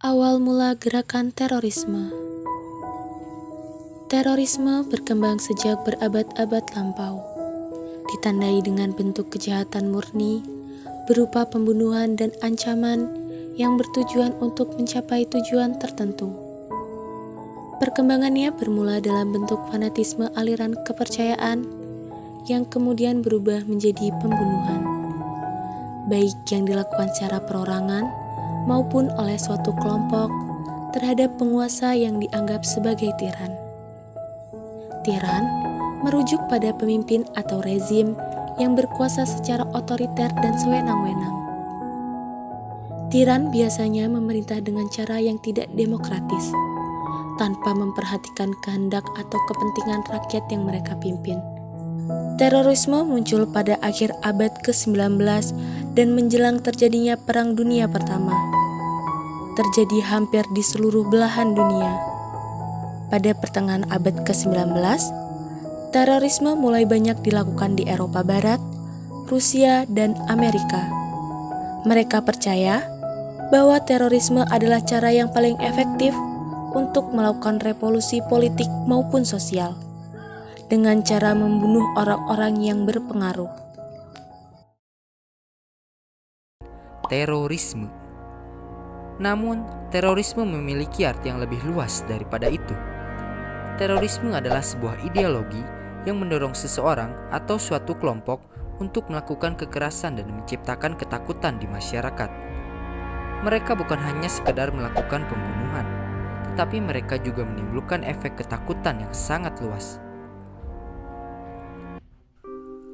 Awal mula gerakan terorisme. Terorisme berkembang sejak berabad-abad lampau, ditandai dengan bentuk kejahatan murni berupa pembunuhan dan ancaman yang bertujuan untuk mencapai tujuan tertentu. Perkembangannya bermula dalam bentuk fanatisme aliran kepercayaan yang kemudian berubah menjadi pembunuhan, baik yang dilakukan secara perorangan maupun oleh suatu kelompok terhadap penguasa yang dianggap sebagai tiran. Tiran merujuk pada pemimpin atau rezim yang berkuasa secara otoriter dan sewenang-wenang. Tiran biasanya memerintah dengan cara yang tidak demokratis, tanpa memperhatikan kehendak atau kepentingan rakyat yang mereka pimpin. Terorisme muncul pada akhir abad ke-19 dan menjelang terjadinya Perang Dunia Pertama. Terjadi hampir di seluruh belahan dunia. Pada pertengahan abad ke-19, terorisme mulai banyak dilakukan di Eropa Barat, Rusia, dan Amerika. Mereka percaya bahwa terorisme adalah cara yang paling efektif untuk melakukan revolusi politik maupun sosial, dengan cara membunuh orang-orang yang berpengaruh. Terorisme. Namun, terorisme memiliki arti yang lebih luas daripada itu. Terorisme adalah sebuah ideologi yang mendorong seseorang atau suatu kelompok untuk melakukan kekerasan dan menciptakan ketakutan di masyarakat. Mereka bukan hanya sekedar melakukan pembunuhan, tetapi mereka juga menimbulkan efek ketakutan yang sangat luas.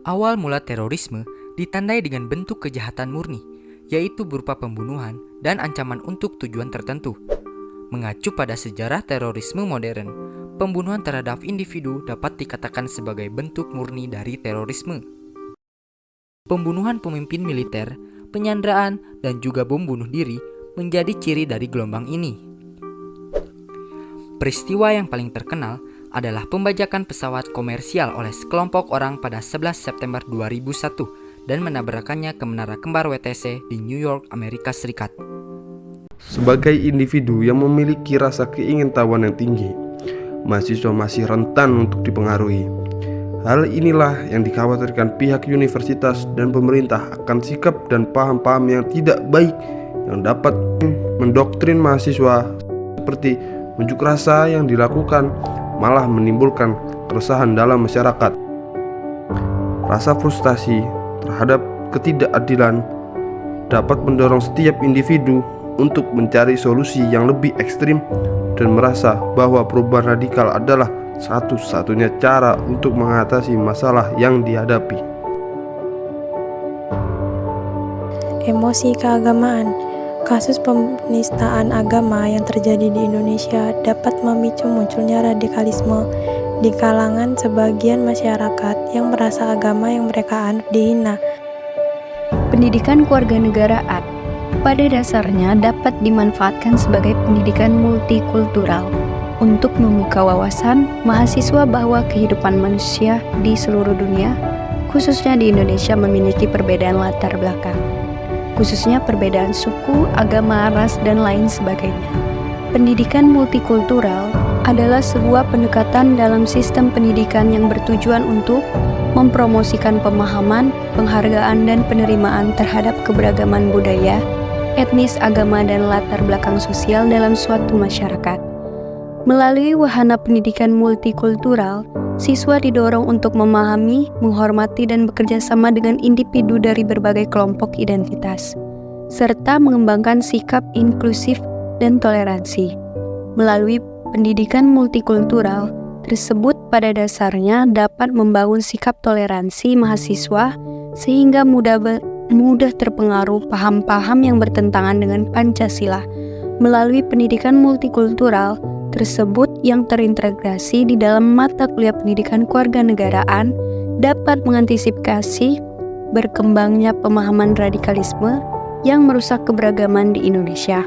Awal mula terorisme ditandai dengan bentuk kejahatan murni, yaitu berupa pembunuhan dan ancaman untuk tujuan tertentu. Mengacu pada sejarah terorisme modern, pembunuhan terhadap individu dapat dikatakan sebagai bentuk murni dari terorisme. Pembunuhan pemimpin militer, penyanderaan, dan juga bom bunuh diri menjadi ciri dari gelombang ini. Peristiwa yang paling terkenal adalah pembajakan pesawat komersial oleh sekelompok orang pada 11 September 2001 dan menabrakannya ke menara kembar WTC di New York, Amerika Serikat. Sebagai individu yang memiliki rasa keingintahuan yang tinggi, mahasiswa masih rentan untuk dipengaruhi. Hal inilah yang dikhawatirkan pihak universitas dan pemerintah akan sikap dan paham-paham yang tidak baik yang dapat mendoktrin mahasiswa, seperti unjuk rasa yang dilakukan malah menimbulkan keresahan dalam masyarakat. Rasa frustasi terhadap ketidakadilan dapat mendorong setiap individu untuk mencari solusi yang lebih ekstrim dan merasa bahwa perubahan radikal adalah satu-satunya cara untuk mengatasi masalah yang dihadapi. Emosi keagamaan. Kasus penistaan agama yang terjadi di Indonesia dapat memicu munculnya radikalisme di kalangan sebagian masyarakat yang merasa agama yang mereka anut dihina. Pendidikan kewarganegaraan pada dasarnya dapat dimanfaatkan sebagai pendidikan multikultural untuk membuka wawasan mahasiswa bahwa kehidupan manusia di seluruh dunia, khususnya di Indonesia, memiliki perbedaan latar belakang, khususnya perbedaan suku, agama, ras, dan lain sebagainya. Pendidikan multikultural adalah sebuah pendekatan dalam sistem pendidikan yang bertujuan untuk mempromosikan pemahaman, penghargaan, dan penerimaan terhadap keberagaman budaya, etnis, agama, dan latar belakang sosial dalam suatu masyarakat. Melalui wahana pendidikan multikultural, siswa didorong untuk memahami, menghormati, dan bekerja sama dengan individu dari berbagai kelompok identitas, serta mengembangkan sikap inklusif dan toleransi. Melalui pendidikan multikultural tersebut pada dasarnya dapat membangun sikap toleransi mahasiswa sehingga mudah terpengaruh paham-paham yang bertentangan dengan Pancasila. Melalui pendidikan multikultural tersebut yang terintegrasi di dalam mata kuliah pendidikan kewarganegaraan dapat mengantisipasi berkembangnya pemahaman radikalisme yang merusak keberagaman di Indonesia.